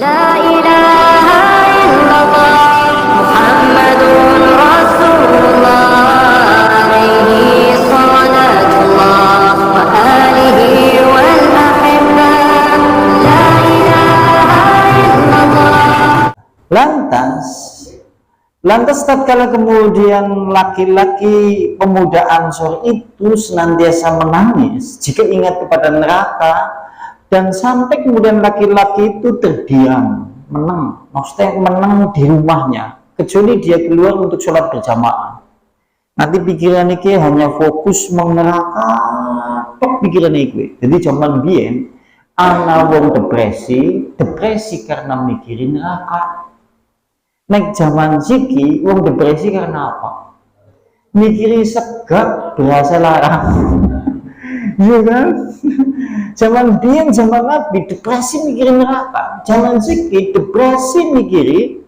لا إله إلا الله محمد رسول الله عليه صلاة الله وآله والأحبة لا إله إلا الله. Lantas tatkala kemudian laki-laki pemuda Ansor itu senantiasa menangis jika ingat kepada neraka, dan sampai kemudian laki-laki itu terdiam, maksudnya menang di rumahnya, kecuali dia keluar untuk sholat berjamaah. Nanti pikiran ini hanya fokus neraka, tok pikiran ini. Jadi zaman biyen ana wong depresi karena mikirin neraka. Nek zaman siki wong depresi karena apa? Mikiri segak berasa larang. Iya kan? Zaman dia, zaman Nabi depresi mikirin neraka. Zaman siki depresi mikiri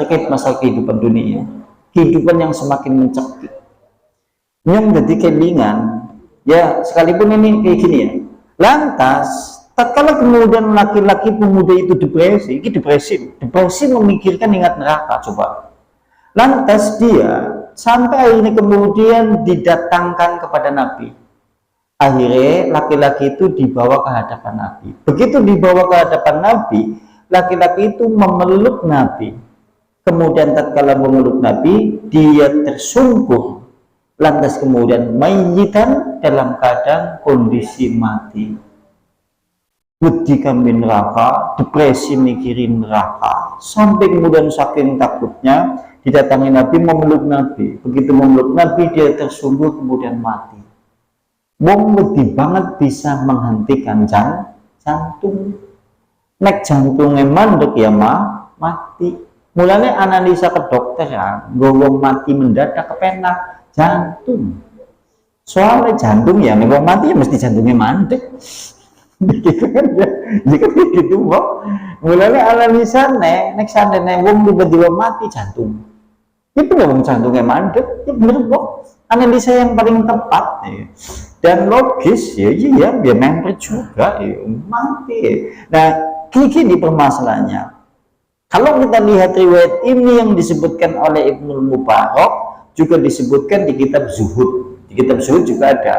terkait masalah kehidupan dunia, kehidupan yang semakin mencekik. Yang jadi kelingan, ya sekalipun ini kayak gini ya. Lantas tatkala kemudian laki-laki pemuda itu depresi memikirkan ingat neraka, coba. Lantas dia sampai akhirnya kemudian didatangkan kepada Nabi. Akhirnya laki-laki itu dibawa ke hadapan Nabi. Begitu dibawa ke hadapan Nabi, laki-laki itu memeluk Nabi. Kemudian tatkala memeluk Nabi, dia tersungkur. Lantas kemudian mayyitan dalam keadaan kondisi mati. Wedi kami neraka, depresi mikirin neraka, sampai kemudian saking takutnya didatangi Nabi, memeluk Nabi. Begitu memeluk Nabi, dia tersungkur kemudian mati. Wong wedi banget bisa menghentikan jantung. Nek jantungnya mandek ya mati. Mulanya analisa ke dokter ya, wong mati mendadak kepenak jantung. Soalnya jantung ya, nek wong mati ya mesti jantungnya mandek. Gitu kan ya, jika begitu kok mulanya analisa nek sandene wong tiba-tiba mati jantung, itu wong jantungnya mandek, itu bener kok analisa yang paling tepat ya. Dan logis ya, iya biar member juga ya, mati. Nah gini permasalahannya, kalau kita lihat riwayat ini yang disebutkan oleh Ibnu Mubarak, juga disebutkan di kitab Zuhud. Di kitab Zuhud juga ada.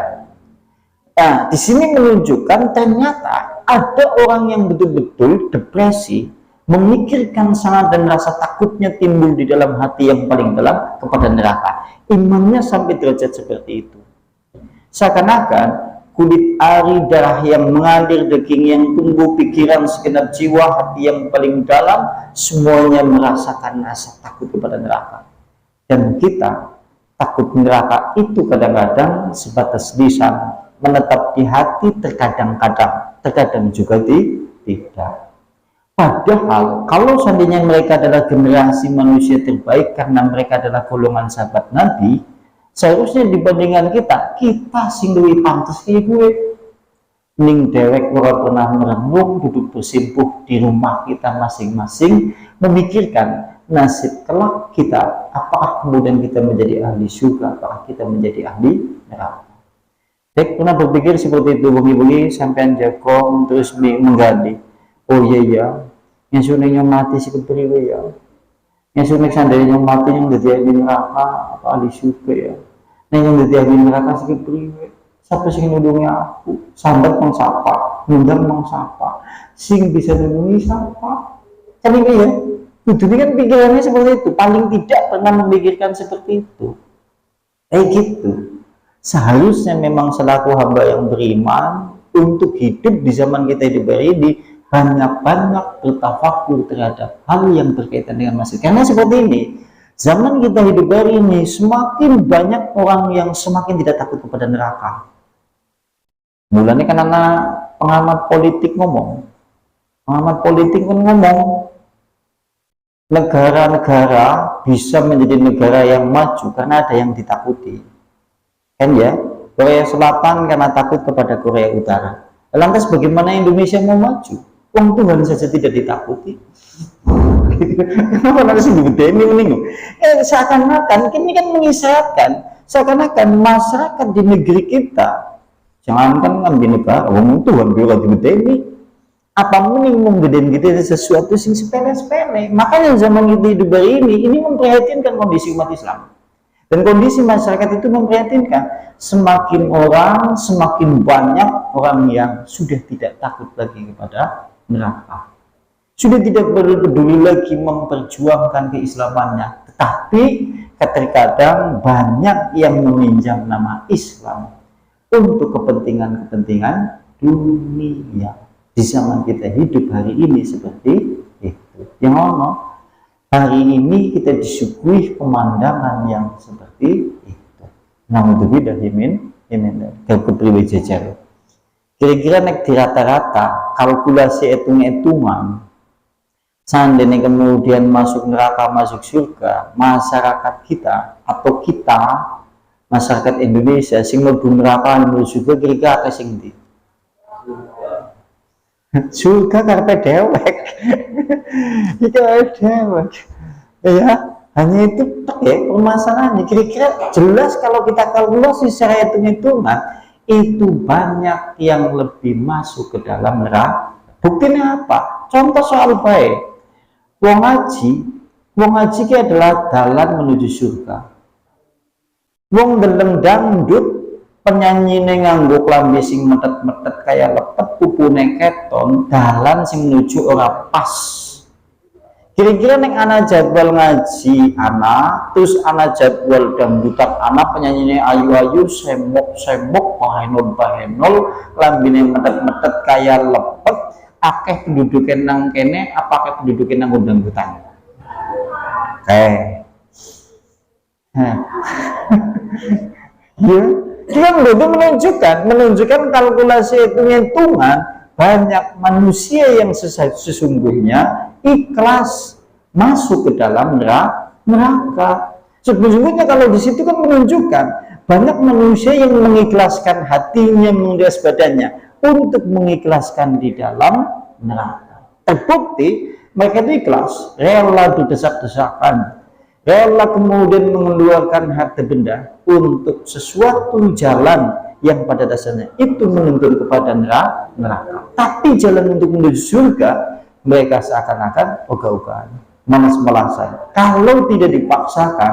Nah, di sini menunjukkan ternyata ada orang yang betul-betul depresi, memikirkan sangat dan rasa takutnya timbul di dalam hati yang paling dalam kepada neraka. Imannya sampai derajat seperti itu. Seakan-akan kulit ari darah yang mengalir, daging yang tumbuh, pikiran segenap jiwa, hati yang paling dalam, semuanya merasakan rasa takut kepada neraka. Dan kita takut neraka itu kadang-kadang sebatas lisan, menetap di hati terkadang juga tidak. Padahal kalau seandainya mereka adalah generasi manusia terbaik karena mereka adalah golongan sahabat Nabi, seharusnya dibandingkan kita sing luwih pantes kayak gue. Ning dewek ora pernah merenung, duduk bersimpuh di rumah kita masing-masing, memikirkan nasib kelak kita, apakah kemudian kita menjadi ahli surga, apakah kita menjadi ahli neraka. Pernah berpikir seperti itu, bengi-bengi sampean jago terus menggali. Oh iya, yang sunenya mati si kepriwe ya. Yang sunek sandanya mati yang jadi ahli neraka apa ahli surga ya. Nah yang jadi ahli neraka si kepriwe. Siapa sing nulungi aku? Sambat mengsapa, ngundang mengsapa. Sing bisa nulungi siapa? Kan ini ya. Ini kan pikirannya seperti itu. Paling tidak pernah memikirkan seperti itu. Gitu. Seharusnya memang selaku hamba yang beriman untuk hidup di zaman kita hidup ini banyak-banyak bertafakur terhadap hal yang berkaitan dengan masjid. Karena seperti ini, zaman kita hidup hari ini semakin banyak orang yang semakin tidak takut kepada neraka. Mulanya kan anak pengamat politik ngomong, negara-negara bisa menjadi negara yang maju karena ada yang ditakuti. Kan ya, Korea Selatan karena takut kepada Korea Utara. Lantas bagaimana Indonesia mau maju? Wong Tuhan saja tidak ditakuti. Kenapa nanti dibedeni mending? Seakan-akan ini kan mengisyaratkan seakan-akan masyarakat di negeri kita, jangankan ngambil negara, wong Tuhan juga dibedeni. apa minimum gede-gede sesuatu sing sepele-sepele. Makanya zaman kita hidup hari ini memprihatinkan kondisi umat Islam dan kondisi masyarakat itu memprihatinkan. Semakin banyak orang yang sudah tidak takut lagi kepada neraka, sudah tidak peduli lagi memperjuangkan keislamannya, tetapi terkadang banyak yang meminjam nama Islam untuk kepentingan dunia. Di zaman kita hidup hari ini seperti itu. Yang ono hari ini kita disuguhi pemandangan yang seperti itu. Namun min kepriwijajar. Kira-kira nek di rata-rata kalkulasi hitung-hitungan, seandainya kemudian masuk neraka masuk surga, masyarakat kita atau kita masyarakat Indonesia sing mlebu neraka menuju surga kira-kira akeh sing ndi? Surga karpe dewek. Itu dewek. Ya, hanya itu ya permasalahannya. Kira-kira jelas kalau kita kalkulasi secara hitung-hitungan itu banyak yang lebih masuk ke dalam neraka. Buktinya apa? Contoh soal baik. Wong ngaji ki adalah jalan menuju surga. Wong gelem dangdut penyanyi nganggo klambi sing metet-metet kayak lepet pupune keton, dalan sing menuju ora pas. Kira-kira neng ana jadwal ngaji ana, terus ana jadwal dangdutan ana penyanyinya ayu-ayu semok bahenol lambine metet-metet kayak lepet, akeh penduduknya nang kene, apakah penduduknya nang dangdutan? Ya, dia menunjukkan kalkulasi hitungan banyak manusia yang sesungguhnya ikhlas masuk ke dalam neraka. Sesungguhnya kalau di situ kan menunjukkan banyak manusia yang mengikhlaskan hatinya, mengikhlas badannya untuk mengikhlaskan di dalam neraka. Terbukti mereka itu ikhlas, rela didesak-desakan, rela kemudian mengeluarkan harta benda untuk sesuatu jalan yang pada dasarnya itu menuntun kepada neraka. Tapi jalan untuk menuju surga mereka seakan-akan ogah-ogahan, malas-malasan. Kalau tidak dipaksakan,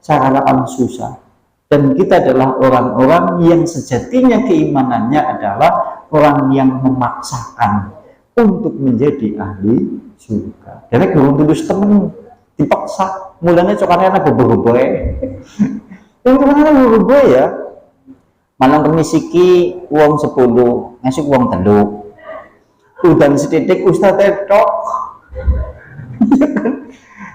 seakan-akan susah. Dan kita adalah orang-orang yang sejatinya keimanannya adalah orang yang memaksakan untuk menjadi ahli surga. Karena gurung tulus temen dipaksa, mulanya cokannya anak bobo-bobo yang kemana bobo ya. Malang kemisiki uang 10, ngasih uang teluk. Udan setitik ustaz tok.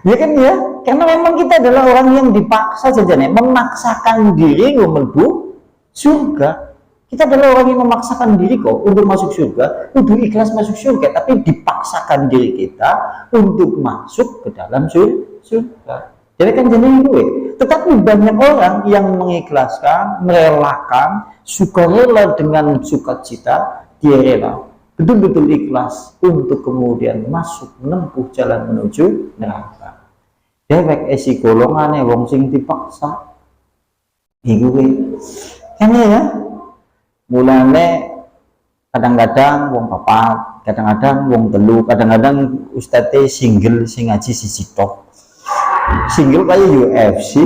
Ya kan ya, karena memang kita adalah orang yang dipaksa saja nih, memaksakan diri menuju surga. Kita adalah orang yang memaksakan diri kok untuk masuk surga, untuk ikhlas masuk surga, tapi dipaksakan diri kita untuk masuk ke dalam surga. Jadi kan jenis gue. Tetapi banyak orang yang mengikhlaskan, merelakan, sukarela dengan sukacita, dia rela, betul-betul ikhlas untuk kemudian masuk menempuh jalan menuju neraka. Dewek esi golongannya wong sing dipaksa. Iku kan ya. Mulane kadang-kadang wong papat, kadang-kadang wong telu, kadang-kadang ustadz single sing ngaji siji tok. Single kayak UFC.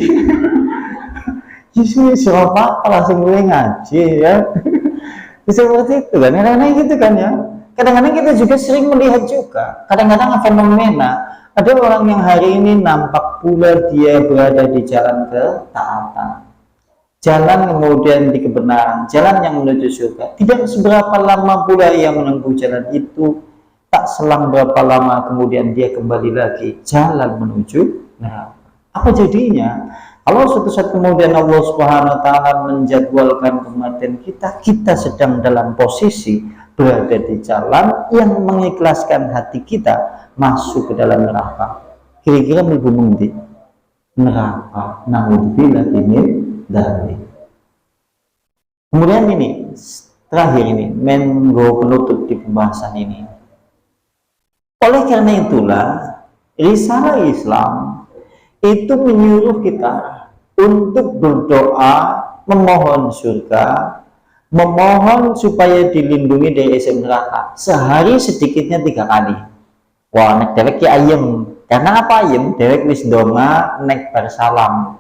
Justru siapa langsung gue ngaji ya. Seperti itu kan, kadang-kadang gitu kan ya. Kadang-kadang kita juga sering melihat juga, kadang-kadang fenomena ada orang yang hari ini nampak pula dia berada di jalan ketaatan, jalan kemudian di kebenaran, jalan yang menuju surga. Tidak seberapa lama pula ia menempuh jalan itu, tak selang berapa lama kemudian dia kembali lagi jalan menuju neraka. Apa jadinya? Kalau suatu saat kemudian Allah Subhanahu wa taala menjadwalkan kematian kita, kita sedang dalam posisi berada di jalan yang mengikhlaskan hati kita masuk ke dalam neraka. Kira-kira mlebu ngendi? Neraka. Naudzubillah min dzalik. Kemudian ini terakhir ini, menggo penutup di pembahasan ini. Oleh karena itulah risalah Islam itu menyuruh kita untuk berdoa memohon surga memohon supaya dilindungi dari azab neraka sehari sedikitnya 3 kali. Wah, nek dewek ki ayem. Karena apa ayem? Dewek wis donga nek bar salam.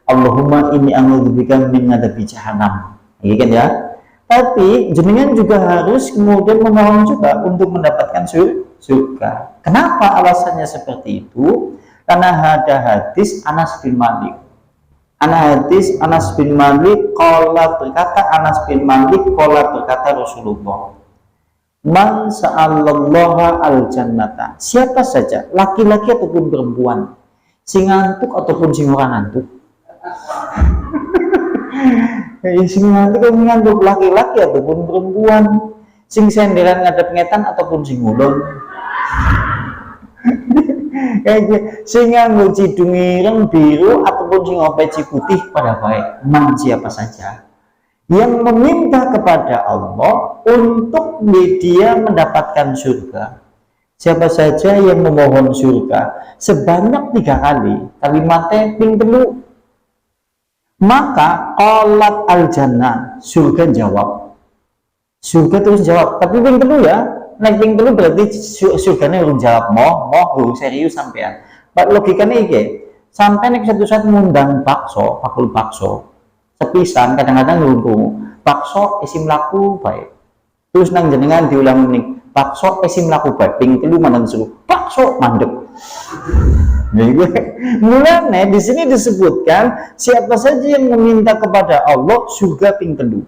Allahumma inni a'udzubika min adzabi jahannam. Ini kan ya. Tapi jenengan juga harus kemudian memohon juga untuk mendapatkan surga. Kenapa alasannya seperti itu? Karena ada hadis Anas bin Malik. Anas bin Malik qala berkata Rasulullah, man sa'allallaha al-jannata, siapa saja laki-laki ataupun perempuan sing ngantuk ataupun sing ora ngantuk sing ngantuk laki-laki ataupun perempuan, sing senderan ngadep ngetan ataupun sing ngulon sing nganggo cidung ireng biru ataupun sing peci putih pada baik. Man siapa saja yang meminta kepada Allah untuk dia mendapatkan surga, siapa saja yang memohon surga sebanyak 3 kali, kalimatnya ping telu, maka qalat al jannah, surga jawab. Surga terus jawab, tapi ping telu ya. Nek ping telu berarti surganya urung jawab, moh serius sampean. Pak logikanya iki, sampai nek satu saat ngundang bakso, bakul bakso, sepisan kadang-kadang ngundung bakso isim laku baik. Terus nang jenengan diulang ning bakso isim laku baik, ping telu mandan suruh bakso mandek. Mulane di sini disebutkan siapa saja yang meminta kepada Allah surga ping telu.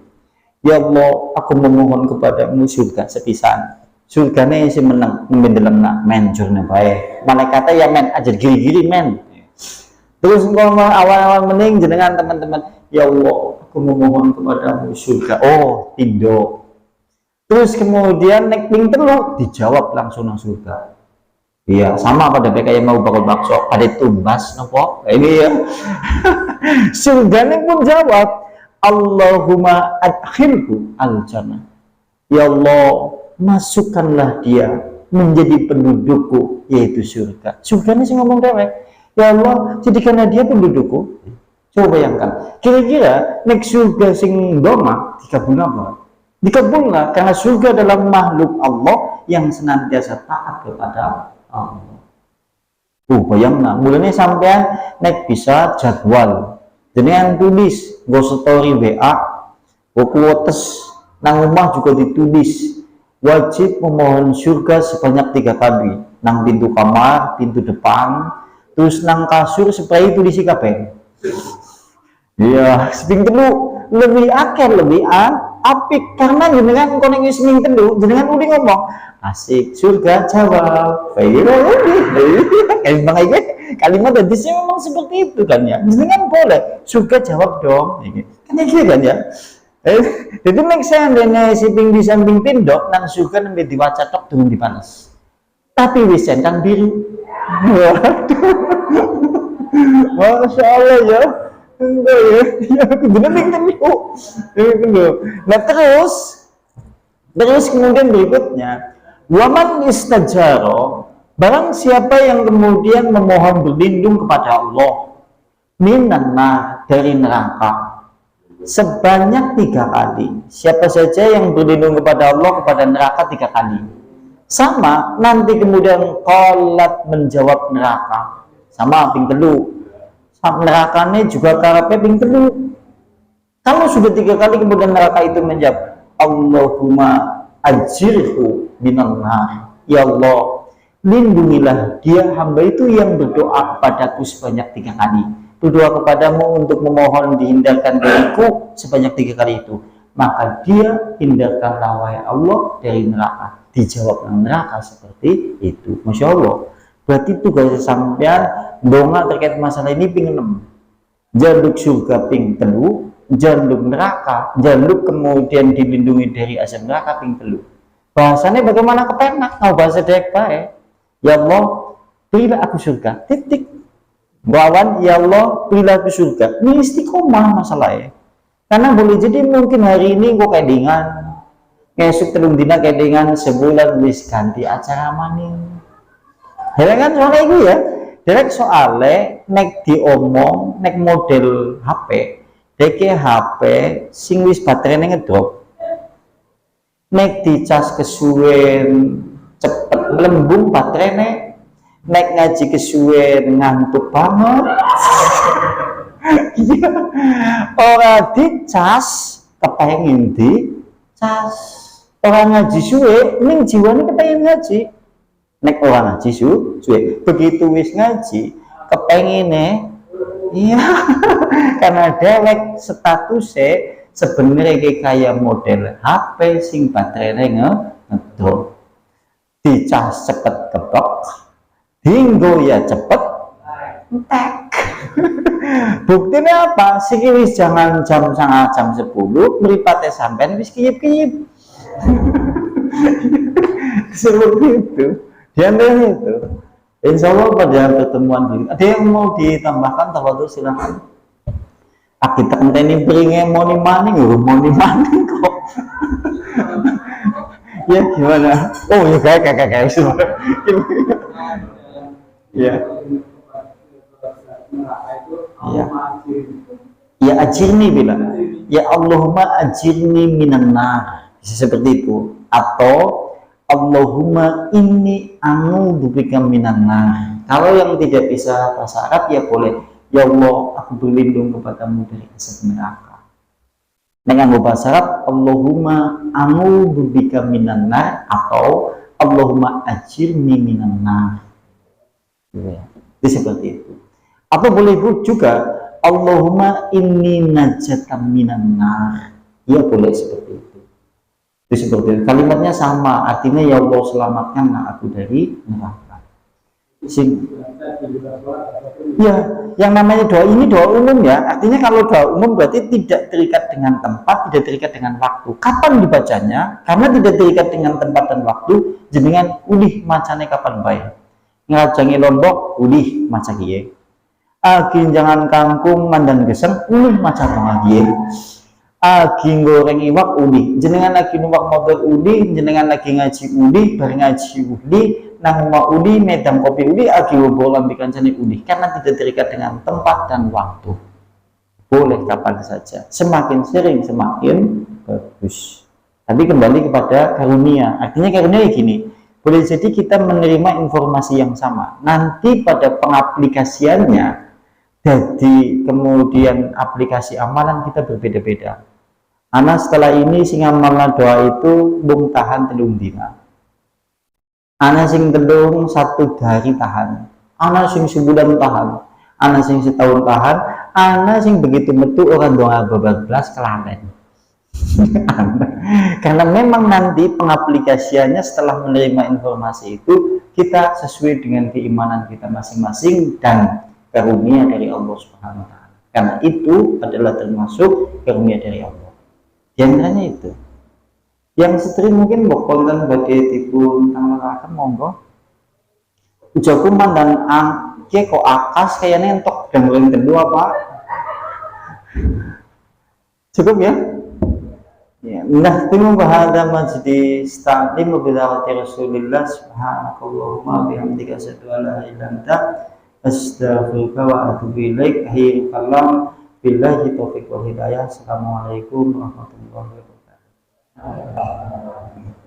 Ya Allah, aku memohon kepadamu surga sepisan. Surganya si menang membendelemna men jurna bae. Malaikatnya ya men ajar giri-giri men. Terus ngomong awal-awal mening jenengan teman-teman, ya Allah, aku memohon kepadamu surga. Oh, tindo. Terus kemudian nek ping telu dijawab langsung nang surga. Iya, sama pada kayak mau bakal bakso, pada tumbas nopo. Ini ya. Surganya pun jawab, Allahumma adkhilhu al-jannah. Ya Allah, masukkanlah dia menjadi pendudukku, yaitu surga. Surga ini sih ngomong dewek. Ya Allah, jadikanlah dia pendudukku. Coba bayangkan, kira-kira nek surga sing doma dikabul apa? Dikabullah, karena surga adalah makhluk Allah yang senantiasa taat kepada Allah. Bayangkan, mulanya sampean nek bisa jadwal. Jenengan tulis, go story WA, go quotes, nang rumah juga ditulis. Wajib memohon surga sebanyak 3 kali, nang pintu kamar, pintu depan, terus nang kasur supaya itu diisi kabeh. Iya, seping telu lebih akeh lebih apik karena jenengan konek wis ming telu, jenengan udah ngomong asik surga jawab. Kalimat hadisnya memang seperti itu kan ya. Jenengan boleh surga jawab dong. Kan gitu kan ya. Jadi nek seandainya si ping di samping pindok nang surga nembe diwaca tok turun dipanas. Tapi wis centang biru. Waduh. Masya Allah ya. Enggak ya. Ya bener ping telu. Nah terus kemudian berikutnya, waman istajaro, barang siapa yang kemudian memohon berlindung kepada Allah minanna, dari neraka sebanyak 3 kali. Siapa saja yang berlindung kepada Allah kepada neraka 3 kali, sama nanti kemudian qalat menjawab neraka sama ping telu, nerakanya juga karepe ping telu. Kalau sudah 3 kali kemudian neraka itu menjawab Allahumma ajirhu minan nar, ya Allah lindungilah dia, hamba itu yang berdoa kepadaku sebanyak 3 kali, berdoa kepadamu untuk memohon dihindarkan dariku sebanyak 3 kali itu, maka dia hindarkanlah wahai Allah dari neraka. Dijawab neraka seperti itu. Masya Allah. Berarti tugas sampean donga terkait masalah ini ping 6, jaluk surga ping telu, jaluk neraka, jaluk kemudian dilindungi dari azab neraka ping telu. Bahasanya bagaimana kepenak, mau bahasa dek baik. Ya Allah, berilah aku surga. Titik. Bawan, ya Allah, berilah aku surga. Ini istiqomah masalahnya. Karena boleh jadi mungkin hari ini kok kedingan, ngesuk telung dina kedingan, sebulan wis ganti acara maning. Ya kan soalnya itu ya. Direk soalnya nek diomong nek model HP, deke HP sing wis baterainya ngedrop. nek dicas kesuwen cepet melembung baterainya, nek ngaji kesuwen ngantuk banget. Iya, ora dicas kepengin dicas, orang ngaji suwe ning jiwane kepengin ngaji, nek orang ngaji suwe begitu wis ngaji kepengine iya. Karena dewek statusnya sebenarnya kayak model HP sing baterainya ngedrop, dicas cepet kebek, dinggo ya cepet entek. Buktinya apa? Siki wis jangan jam 10 mripate sampean wis kiyip-kiyip. Seperti itu. Diambil itu. Insya Allah pada pertemuan ini ada yang mau ditambahkan tawadhu silakan. Kita kenteni beringe moni maning kok. Ya gimana? Oh ya kayak semua. Ya. Ya. Ya ajirni bilang. Ya Allahumma ajirni minan nar. Bisa seperti itu. Atau Allahumma inni a'udzubika minan nar. Kalau yang tidak bisa bahasa Arab ya boleh. Ya Allah, aku berlindung kepadamu dari azab neraka. Dengan bahasa Arab, Allahumma a'udzubika minan nar atau Allahumma ajirni minan nar. Ya, itu seperti itu. Atau boleh juga Allahumma inni najatan minan nar. Ya boleh seperti itu. Itu seperti itu. Kalimatnya sama, artinya ya Allah selamatkan aku dari neraka. Ya, yang namanya doa ini doa umum ya. Artinya kalau doa umum berarti tidak terikat dengan tempat, tidak terikat dengan waktu. Kapan dibacanya? Karena tidak terikat dengan tempat dan waktu. Jenengan ulih macane kapan bae. Ngajangi Lombok ulih maca kiye. Jangan kangkung mandan geseng ulih maca kiye. Goreng iwak uli, jenengan lagi numpak motor uli, jenengan lagi ngaji uli, bareng ngaji uli, nang rumah uli, medam kopi uli, ngobrol lambi kancane uli, karena tidak terikat dengan tempat dan waktu. Boleh kapan saja, semakin sering semakin bagus. Tapi kembali kepada karunia, artinya karunia gini, boleh jadi kita menerima informasi yang sama, nanti pada pengaplikasiannya, jadi kemudian aplikasi amalan kita berbeda-beda. Ana setelah ini sing amalna doa itu bung tahan telung dina. Ana sing telung 1 hari tahan. Ana sing sebulan tahan. Ana sing setahun tahan. Ana sing begitu metu orang doa 12 kelaten. Karena memang nanti pengaplikasiannya setelah menerima informasi itu kita sesuai dengan keimanan kita masing-masing dan karunia dari Allah Subhanahu wa taala. Karena itu adalah termasuk karunia dari Allah. Di antaranya itu. Yang setri mungkin mbok konten badhe dipun tambahaken monggo. Ujaku mandan angke kok akas kayaknya entok gangguan kedua Pak. Cukup ya? Ya, nah timu bahada majlis ta'lim bi da'wati Rasulillah subhanakallahumma bihamdika asyhadu an la ilaha illa anta astaghfiruka wa atubu ilaik. Akhirul kalam billahi taufiq wal hidayah. Assalamualaikum warahmatullahi wabarakatuh.